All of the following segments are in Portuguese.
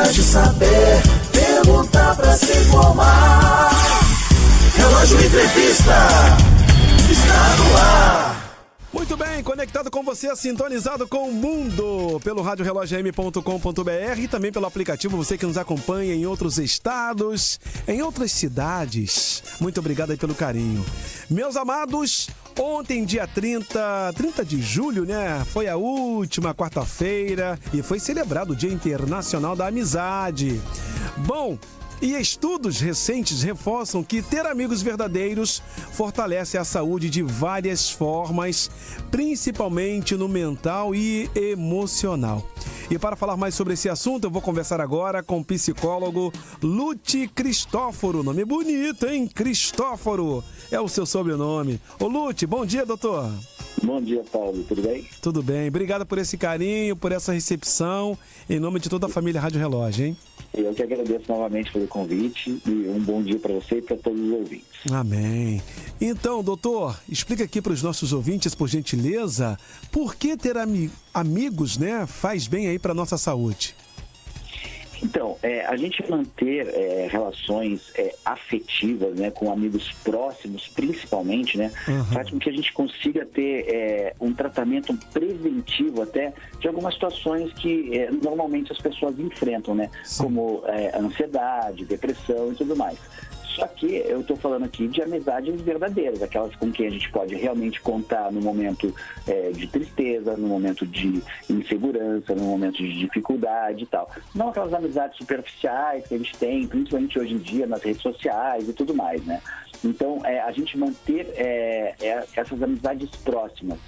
atrás de saber, perguntar pra se informar. Relógio Entrevista está no ar. Muito bem, conectado com você, sintonizado com o mundo pelo radiorelogem.com.br e também pelo aplicativo, você que nos acompanha em outros estados, em outras cidades. Muito obrigado aí pelo carinho. Meus amados, ontem, dia 30 de julho, né? Foi a última quarta-feira e foi celebrado o Dia Internacional da Amizade. Bom, e estudos recentes reforçam que ter amigos verdadeiros fortalece a saúde de várias formas, principalmente no mental e emocional. E para falar mais sobre esse assunto, eu vou conversar agora com o psicólogo Lute Cristóforo. Nome bonito, hein? Cristóforo é o seu sobrenome. Ô Lute, bom dia, doutor. Bom dia, Paulo. Tudo bem? Tudo bem. Obrigado por esse carinho, por essa recepção, em nome de toda a família Rádio Relógio, hein? Eu que agradeço novamente pelo convite e um bom dia para você e para todos os ouvintes. Amém. Então, doutor, explica aqui para os nossos ouvintes, por gentileza, por que ter amigos, né, faz bem aí para nossa saúde? Então, a gente manter relações afetivas, né, com amigos próximos, principalmente, né, faz com que a gente consiga ter um tratamento preventivo até de algumas situações que normalmente as pessoas enfrentam, né, como ansiedade, depressão e tudo mais. Só que eu estou falando aqui de amizades verdadeiras, aquelas com quem a gente pode realmente contar no momento de tristeza, no momento de insegurança, no momento de dificuldade e tal. Não aquelas amizades superficiais que a gente tem, principalmente hoje em dia nas redes sociais e tudo mais, né? Então, a gente manter essas amizades próximas,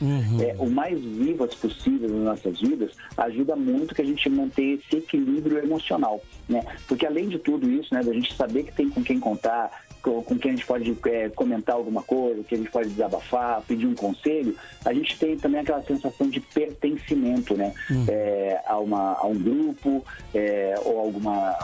o mais vivas possível nas nossas vidas, ajuda muito que a gente manter esse equilíbrio emocional, né? Porque além de tudo isso, né, da gente saber que tem com quem contar, com quem a gente pode comentar alguma coisa, que a gente pode desabafar, pedir um conselho, a gente tem também aquela sensação de pertencimento, né? A um grupo, ou alguma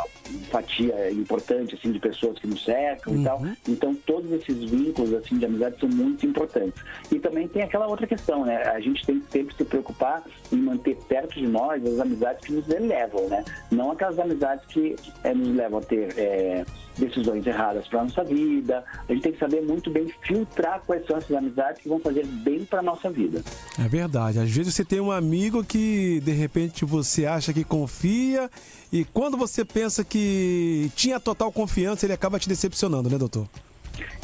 fatia importante assim, de pessoas que nos cercam e tal. Então, todos esses vínculos assim, de amizade são muito importantes. E também tem aquela outra questão, né? A gente tem que sempre se preocupar em manter perto de nós as amizades que nos elevam, né? Não aquelas amizades que nos levam a ter decisões erradas para a nossa vida. A gente tem que saber muito bem filtrar quais são essas amizades que vão fazer bem para a nossa vida. É verdade. Às vezes você tem um amigo que, de repente, você acha que confia e quando você pensa que tinha total confiança, ele acaba te decepcionando, né, doutor?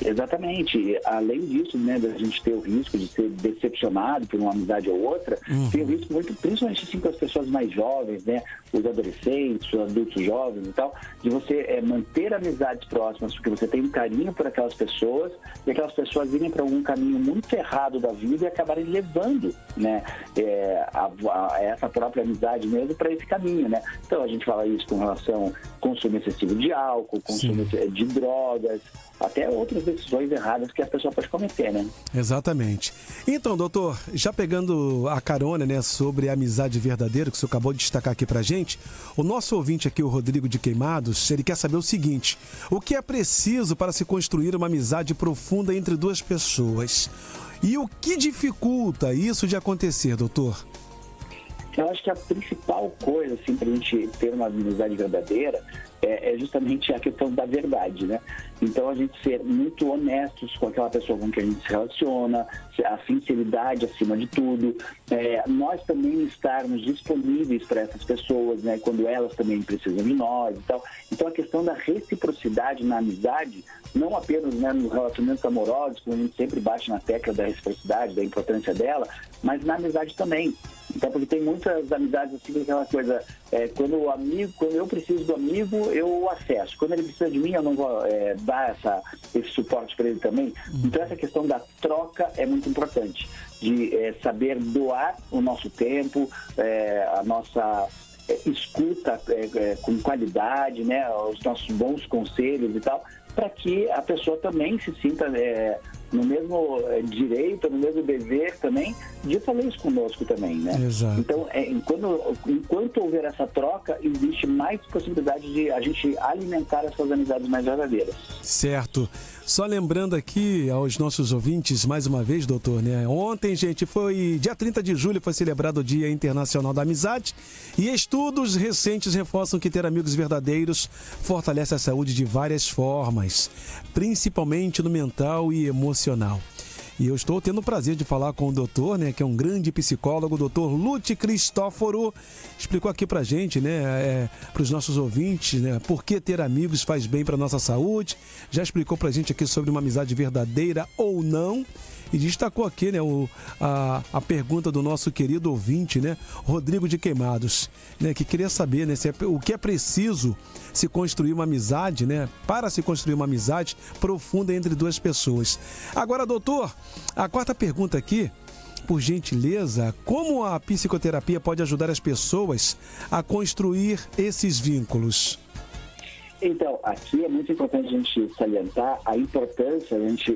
Exatamente. Além disso, né, da gente ter o risco de ser decepcionado por uma amizade ou outra, tem o risco muito, principalmente assim, com as pessoas mais jovens, né, os adolescentes, os adultos jovens e tal, de você manter amizades próximas, porque você tem um carinho por aquelas pessoas e aquelas pessoas irem para algum caminho muito errado da vida e acabarem levando, né, essa própria amizade mesmo para esse caminho, né? Então a gente fala isso com relação ao consumo excessivo de álcool, consumo de drogas, até outras decisões erradas que a pessoa pode cometer, né? Exatamente. Então, doutor, já pegando a carona, né, sobre a amizade verdadeira, que o senhor acabou de destacar aqui pra gente, o nosso ouvinte aqui, o Rodrigo de Queimados, ele quer saber o seguinte: o que é preciso para se construir uma amizade profunda entre duas pessoas? E o que dificulta isso de acontecer, doutor? Eu acho que a principal coisa, assim, pra gente ter uma amizade verdadeira é justamente a questão da verdade, né? Então, a gente ser muito honestos com aquela pessoa com quem a gente se relaciona, a sinceridade acima de tudo, nós também estarmos disponíveis para essas pessoas, né? Quando elas também precisam de nós e tal. Então, a questão da reciprocidade na amizade, não apenas, né, nos relacionamentos amorosos, como a gente sempre bate na tecla da reciprocidade, da importância dela, mas na amizade também. Então, porque tem muitas amizades assim, aquela coisa, quando eu preciso do amigo, eu acesso. Quando ele precisa de mim, eu não vou dar esse suporte para ele também. Então, essa questão da troca é muito importante, de saber doar o nosso tempo, a nossa escuta com qualidade, né, os nossos bons conselhos e tal, para que a pessoa também se sinta no mesmo direito, no mesmo dever também, de fazer isso conosco também, né? Exato. Então, enquanto houver essa troca, existe mais possibilidade de a gente alimentar essas amizades mais verdadeiras. Certo. Só lembrando aqui aos nossos ouvintes, mais uma vez, doutor, né? Ontem, gente, foi dia 30 de julho, foi celebrado o Dia Internacional da Amizade, e estudos recentes reforçam que ter amigos verdadeiros fortalece a saúde de várias formas, principalmente no mental e emocional. E eu estou tendo o prazer de falar com o doutor, né, que é um grande psicólogo, o doutor Lute Cristóforo. Explicou aqui pra gente, né, para os nossos ouvintes, né, por que ter amigos faz bem para nossa saúde. Já explicou pra gente aqui sobre uma amizade verdadeira ou não. E destacou aqui, né, a pergunta do nosso querido ouvinte, né, Rodrigo de Queimados, né, que queria saber, né, o que é preciso se construir uma amizade, né, para se construir uma amizade profunda entre duas pessoas. Agora, doutor, a quarta pergunta aqui, por gentileza, como a psicoterapia pode ajudar as pessoas a construir esses vínculos? Então, aqui é muito importante a gente salientar a importância, a gente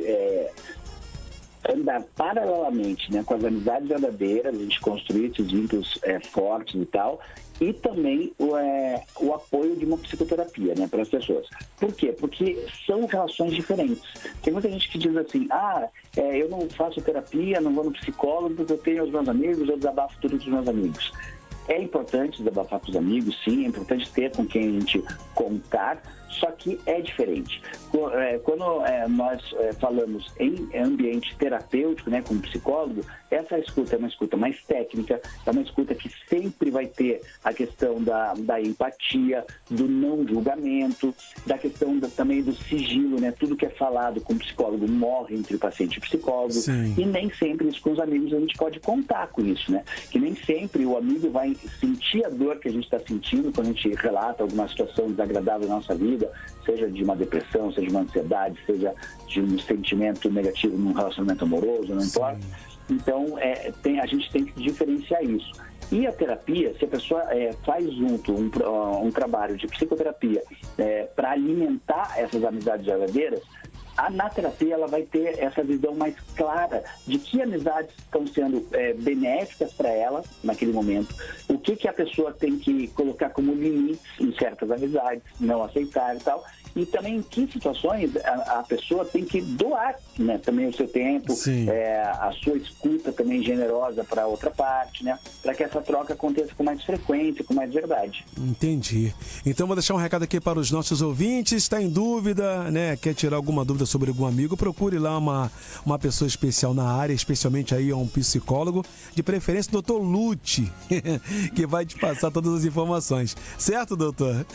andar paralelamente, né, com as amizades verdadeiras, a gente construir esses vínculos fortes e tal, e também o apoio de uma psicoterapia, né, para as pessoas. Por quê? Porque são relações diferentes. Tem muita gente que diz assim, eu não faço terapia, não vou no psicólogo porque eu tenho os meus amigos, eu desabafo tudo com os meus amigos. É importante desabafar com os amigos, sim, é importante ter com quem a gente contar, só que é diferente. Quando nós falamos em ambiente terapêutico, né, como psicólogo, essa escuta é uma escuta mais técnica, é uma escuta que sempre vai ter a questão da empatia, do não julgamento, da questão também do sigilo, né? Tudo que é falado com o psicólogo morre entre o paciente e o psicólogo. Sim. E nem sempre isso com os amigos a gente pode contar com isso, né? Que nem sempre o amigo vai sentir a dor que a gente está sentindo quando a gente relata alguma situação desagradável na nossa vida, seja de uma depressão, seja de uma ansiedade, seja de um sentimento negativo num relacionamento amoroso, não importa. Então, a gente tem que diferenciar isso. E a terapia, se a pessoa faz junto um trabalho de psicoterapia para alimentar essas amizades verdadeiras, na terapia ela vai ter essa visão mais clara de que amizades estão sendo benéficas para ela naquele momento, o que a pessoa tem que colocar como limites em certas amizades, não aceitar e tal, e também em que situações a pessoa tem que doar, né, também o seu tempo, a sua escuta também generosa para a outra parte, né, para que essa troca aconteça com mais frequência, com mais verdade. Entendi. Então vou deixar um recado aqui para os nossos ouvintes. Está em dúvida, né, quer tirar alguma dúvida sobre algum amigo, procure lá uma pessoa especial na área, especialmente aí um psicólogo, de preferência o Dr. Lute, que vai te passar todas as informações. Certo, doutor?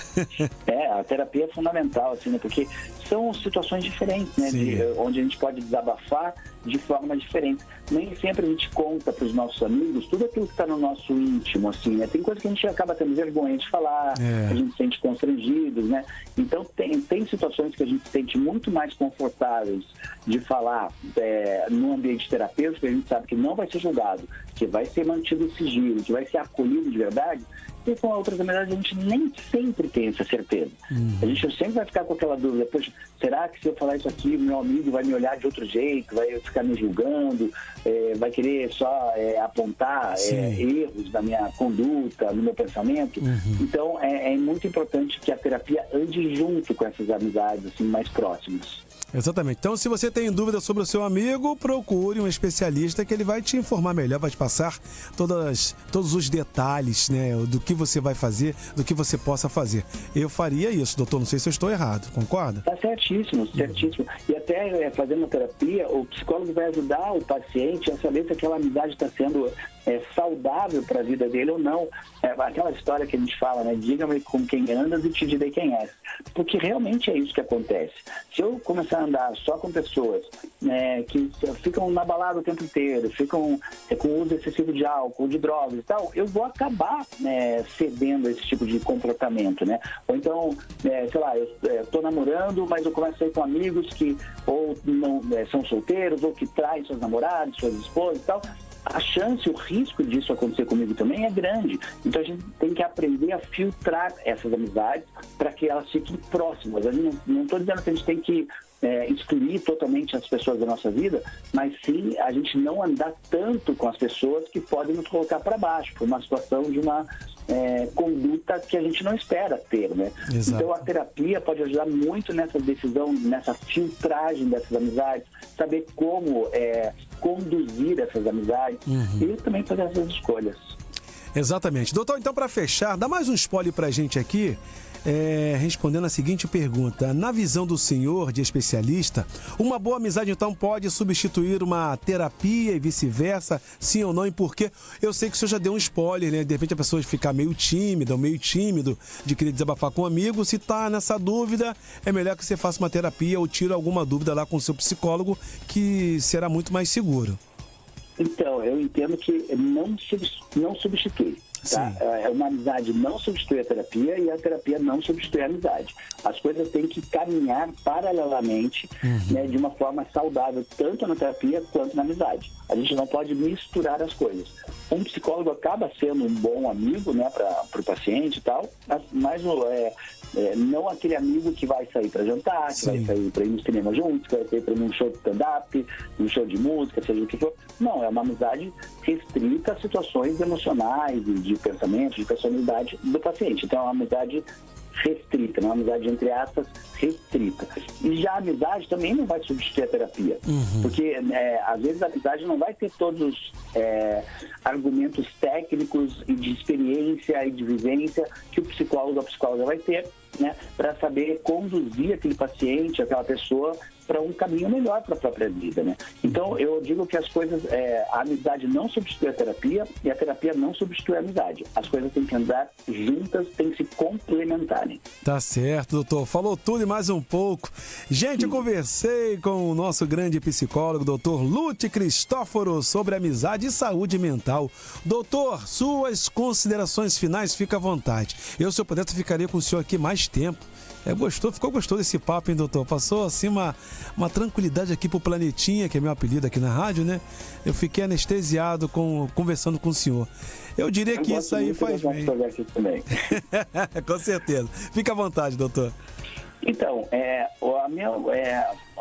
A terapia é fundamental, assim, né, porque são situações diferentes, né, onde a gente pode desabafar de forma diferente. Nem sempre a gente conta para os nossos amigos tudo aquilo que está no nosso íntimo, assim, né? Tem coisas que a gente acaba tendo vergonha de falar, a gente se sente constrangido, né? Então tem situações que a gente se sente muito mais confortáveis de falar no ambiente terapêutico, a gente sabe que não vai ser julgado, que vai ser mantido o sigilo, que vai ser acolhido de verdade. E com outras amizades a gente nem sempre tem essa certeza. A gente sempre vai ficar com aquela dúvida, poxa, será que se eu falar isso aqui, meu amigo vai me olhar de outro jeito, vai ficar me julgando, vai querer só apontar erros da minha conduta, no meu pensamento? Então é muito importante que a terapia ande junto com essas amizades assim, mais próximas. Exatamente. Então, se você tem dúvida sobre o seu amigo, procure um especialista que ele vai te informar melhor, vai te passar todos os detalhes, né, do que você vai fazer, do que você possa fazer. Eu faria isso, doutor, não sei se eu estou errado, concorda? Tá certíssimo, certíssimo. E até fazendo terapia, o psicólogo vai ajudar o paciente a saber se aquela amizade está sendo saudável para a vida dele ou não. Aquela história que a gente fala, né? Diga-me com quem andas e te direi quem és. Porque realmente é isso que acontece. Se eu começar a andar só com pessoas que ficam na balada o tempo inteiro, ficam com uso excessivo de álcool, de drogas e tal, eu vou acabar cedendo a esse tipo de comportamento, né? Ou então, sei lá, eu estou namorando, mas eu começo a sair com amigos que ou não são solteiros, ou que traem seus namorados, suas esposas e tal. A chance, o risco disso acontecer comigo também é grande. Então a gente tem que aprender a filtrar essas amizades para que elas fiquem próximas. Eu não estou dizendo que a gente tem que excluir totalmente as pessoas da nossa vida, mas sim a gente não andar tanto com as pessoas que podem nos colocar para baixo, por uma situação de uma conduta que a gente não espera ter, né? Exato. Então a terapia pode ajudar muito nessa decisão, nessa filtragem dessas amizades, saber como conduzir essas amizades e também fazer essas escolhas. Exatamente. Doutor, então para fechar, dá mais um spoiler pra gente aqui, respondendo a seguinte pergunta. Na visão do senhor, de especialista, uma boa amizade então pode substituir uma terapia e vice-versa, sim ou não, e por quê? Eu sei que o senhor já deu um spoiler, né? De repente a pessoa ficar meio tímida ou meio tímido de querer desabafar com um amigo. Se tá nessa dúvida, é melhor que você faça uma terapia ou tire alguma dúvida lá com o seu psicólogo, que será muito mais seguro. Então, eu entendo que não substitui. Tá? Uma amizade não substitui a terapia e a terapia não substitui a amizade. As coisas têm que caminhar paralelamente, né, de uma forma saudável, tanto na terapia quanto na amizade. A gente não pode misturar as coisas. Um psicólogo acaba sendo um bom amigo, né, para o paciente e tal, mas não aquele amigo que vai sair para jantar, que vai sair para ir no cinema juntos, que vai sair para ir num show de stand-up, num show de música, seja o que for. Não, é uma amizade restrita a situações emocionais e de pensamento, de personalidade do paciente. Então é uma amizade restrita, uma amizade entre aspas restrita. E já a amizade também não vai substituir a terapia, porque às vezes a amizade não vai ter todos os argumentos técnicos e de experiência e de vivência que o psicólogo ou a psicóloga vai ter, né, para saber conduzir aquele paciente, aquela pessoa para um caminho melhor para a própria vida, né? Então eu digo que as coisas, a amizade não substitui a terapia e a terapia não substitui a amizade. As coisas têm que andar juntas, têm que se complementarem. Tá certo, doutor. Falou tudo e mais um pouco. Gente, eu conversei com o nosso grande psicólogo, doutor Lute Cristóforo, sobre amizade e saúde mental. Doutor, suas considerações finais, fica à vontade. Eu, se eu pudesse, ficaria com o senhor aqui mais tempo. Ficou gostoso esse papo, hein, doutor? Passou assim uma tranquilidade aqui pro planetinha, que é meu apelido aqui na rádio, né? Eu fiquei anestesiado conversando com o senhor. Eu diria que isso aí faz bem. Com certeza. Fica à vontade, doutor. Então,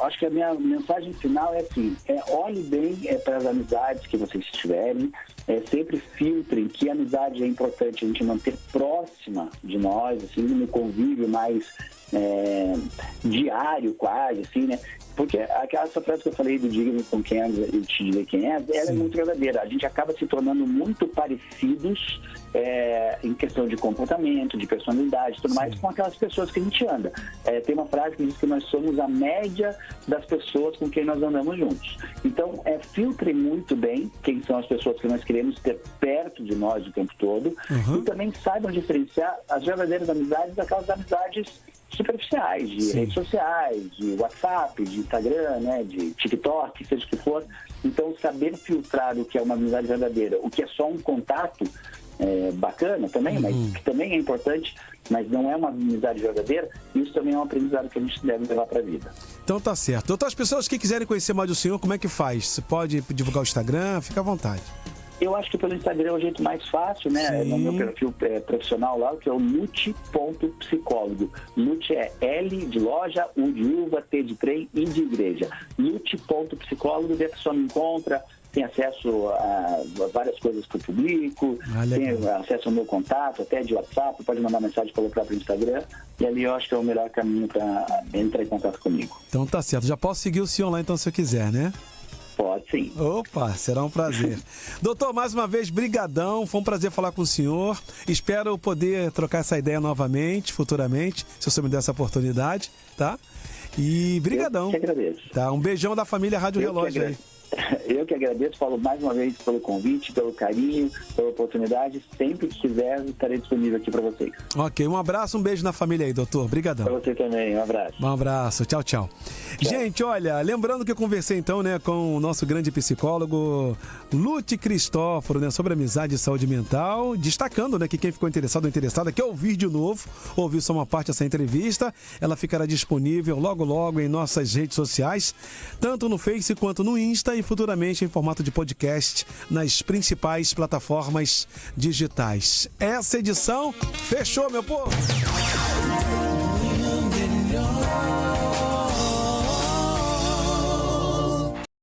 acho que a minha mensagem final é assim, olhe bem para as amizades que vocês tiverem, sempre filtrem que amizade é importante a gente manter próxima de nós, assim, no convívio mais diário quase, assim, né? Porque essa frase que eu falei do diga-me com quem é e te dizer quem é, ela é muito verdadeira. A gente acaba se tornando muito parecidos em questão de comportamento, de personalidade, tudo mais, com aquelas pessoas que a gente anda. Tem uma frase que diz que nós somos a média das pessoas com quem nós andamos juntos. Então, filtre muito bem quem são as pessoas que nós queremos ter perto de nós o tempo todo e também saibam diferenciar as verdadeiras amizades daquelas amizades superficiais, de redes sociais, de WhatsApp, de Instagram, né, de TikTok, seja o que for. Então, saber filtrar o que é uma amizade verdadeira, o que é só um contato bacana também, mas que também é importante, mas não é uma amizade verdadeira, isso também é um aprendizado que a gente deve levar para a vida. Então tá certo. Doutor, as pessoas que quiserem conhecer mais do senhor, como é que faz? Você pode divulgar o Instagram? Fica à vontade. Eu acho que pelo Instagram é o jeito mais fácil, né? No meu perfil profissional lá, que é o Lute.psicólogo. Lute é L de loja, U de uva, T de trem, I de igreja. Lute.psicólogo, daí a pessoa me encontra, tem acesso a várias coisas que eu publico, tem acesso ao meu contato, até de WhatsApp, pode mandar mensagem pelo próprio Instagram, e ali eu acho que é o melhor caminho para entrar em contato comigo. Então tá certo. Já posso seguir o senhor lá então se eu quiser, né? Pode sim. Opa, será um prazer. Doutor, mais uma vez, brigadão. Foi um prazer falar com o senhor. Espero poder trocar essa ideia novamente, futuramente, se o senhor me der essa oportunidade, tá? E brigadão. Eu que agradeço. Tá, um beijão da família Rádio Relógio aí. Eu que agradeço, falo mais uma vez pelo convite, pelo carinho, pela oportunidade. Sempre que quiser, estarei disponível aqui para vocês. Ok, um abraço, um beijo na família aí, doutor. Obrigadão. Para você também, um abraço. Um abraço, tchau, tchau. Gente, olha, lembrando que eu conversei então, né, com o nosso grande psicólogo Lute Cristóforo, né, sobre amizade e saúde mental, destacando, né, que quem ficou interessado ou interessada quer ouvir de novo, ouvir só uma parte dessa entrevista, ela ficará disponível logo logo em nossas redes sociais, tanto no Face quanto no Insta e futuramente em formato de podcast nas principais plataformas digitais. Essa edição fechou, meu povo!